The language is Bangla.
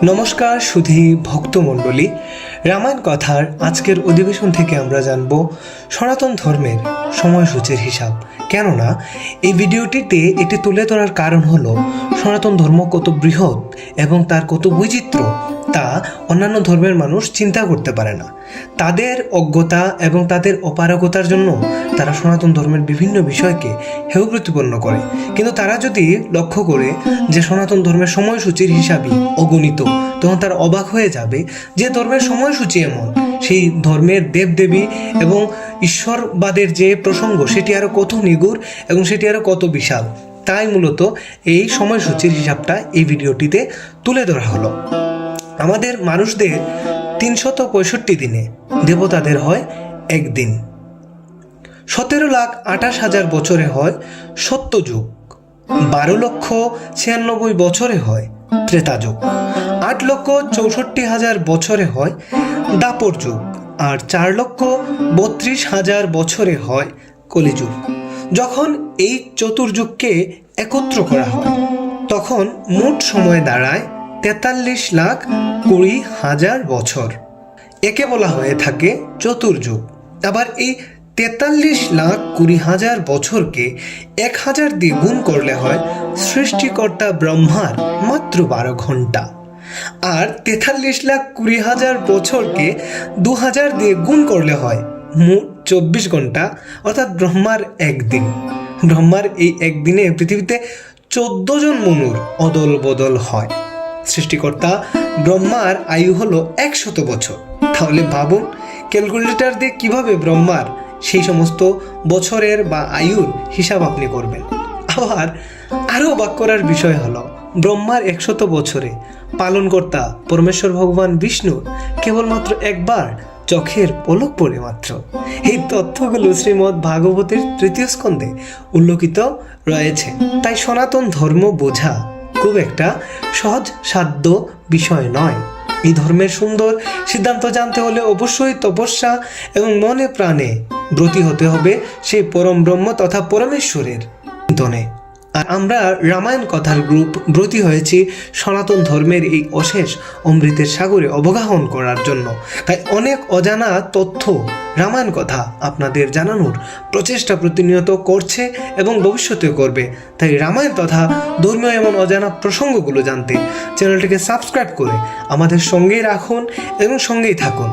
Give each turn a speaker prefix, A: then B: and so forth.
A: নমস্কার সুধী ভক্তমণ্ডলী, রামায়ণ কথার আজকের অধিবেশন থেকে আমরা জানব সনাতন ধর্মের সময়সূচির হিসাব। কেননা এই ভিডিওটিতে এটি তুলে ধরার কারণ হলো সনাতন ধর্ম কত বৃহৎ এবং তার কত বৈচিত্র্য তা অন্যান্য ধর্মের মানুষ চিন্তা করতে পারে না। তাদের অজ্ঞতা এবং তাদের অপারগতার জন্য তারা সনাতন ধর্মের বিভিন্ন বিষয়কে হেয় প্রতিপন্ন করে। কিন্তু তারা যদি লক্ষ্য করে যে সনাতন ধর্মের সময়সূচির হিসাবই অগণিত, তখন তারা অবাক হয়ে যাবে যে ধর্মের সময়সূচি এমন, সেই ধর্মের দেবদেবী এবং ঈশ্বরবাদের যে প্রসঙ্গ সেটি আরও কত নিগুড় এবং সেটি আরও কত বিশাল। তাই মূলত এই সময়সূচির হিসাবটা এই ভিডিওটিতে তুলে ধরা হলো। আমাদের মানুষদের 365 দিনে, দেবতাদের হয় একদিন। 17,28,000 বছরে হয় সত্যযুগ, 12,96,000 বছরে হয় ত্রেতা যুগ, 8,64,000 বছরে হয় দাপর যুগ, আর 4,32,000 বছরে হয় কলিযুগ। যখন এই চতুর্যুগকে একত্র করা হয় তখন মোট সময় দাঁড়ায় 43,20,000 বছর। একে বলা হয়ে থাকে চতুর্যুগ। আবার এই 43,20,000 বছরকে 1000 দিয়ে গুণ করলে হয় সৃষ্টিকর্তা ব্রহ্মার মাত্র 12 ঘন্টা। আর 43,20,000 বছরকে 2000 দিয়ে গুণ করলে হয় মোট 24 ঘন্টা, অর্থাৎ ব্রহ্মার একদিন। ব্রহ্মার এই একদিনে পৃথিবীতে 14 জন মনুর অদল বদল হয়। সৃষ্টিকর্তা ব্রহ্মার আয়ু হলো 100 বছর। তাহলে ভাবুন, ক্যালকুলেটর দিয়ে কিভাবে ব্রহ্মার সেই সমস্ত বছরের বা আয়ুর হিসাব আপনি করবেন। আবার আরও অবাক করার বিষয় হলো, ব্রহ্মার 100 বছরে পালনকর্তা পরমেশ্বর ভগবান বিষ্ণুর কেবলমাত্র একবার চোখের পলক পড়ে মাত্র। এই তথ্যগুলো শ্রীমদ্ ভাগবতের 3য় স্কন্ধে উল্লেখিত রয়েছে। তাই সনাতন ধর্ম বোঝা খুব একটা সহজ সাধ্য বিষয় নয়। এই ধর্মের সুন্দর সিদ্ধান্ত জানতে হলে অবশ্যই তপস্যা এবং মনে প্রাণে ব্রতী হতে হবে সেই পরম ব্রহ্ম তথা পরমেশ্বরের চিন্তনে। আর আমরা রামায়ণ কথার গ্রুপ ব্রতী হয়েছি সনাতন ধর্মের এই অশেষ অমৃতের সাগরে অবগাহন করার জন্য। তাই অনেক অজানা তথ্য রামায়ণ কথা আপনাদের জানানোর প্রচেষ্টা প্রতিনিয়ত করছে এবং ভবিষ্যতে করবে। তাই রামায়ণ তথা ধর্মীয় এমন অজানা প্রসঙ্গগুলো জানতে চ্যানেলটিকে সাবস্ক্রাইব করে আমাদের সঙ্গেই রাখুন এবং সঙ্গেই থাকুন।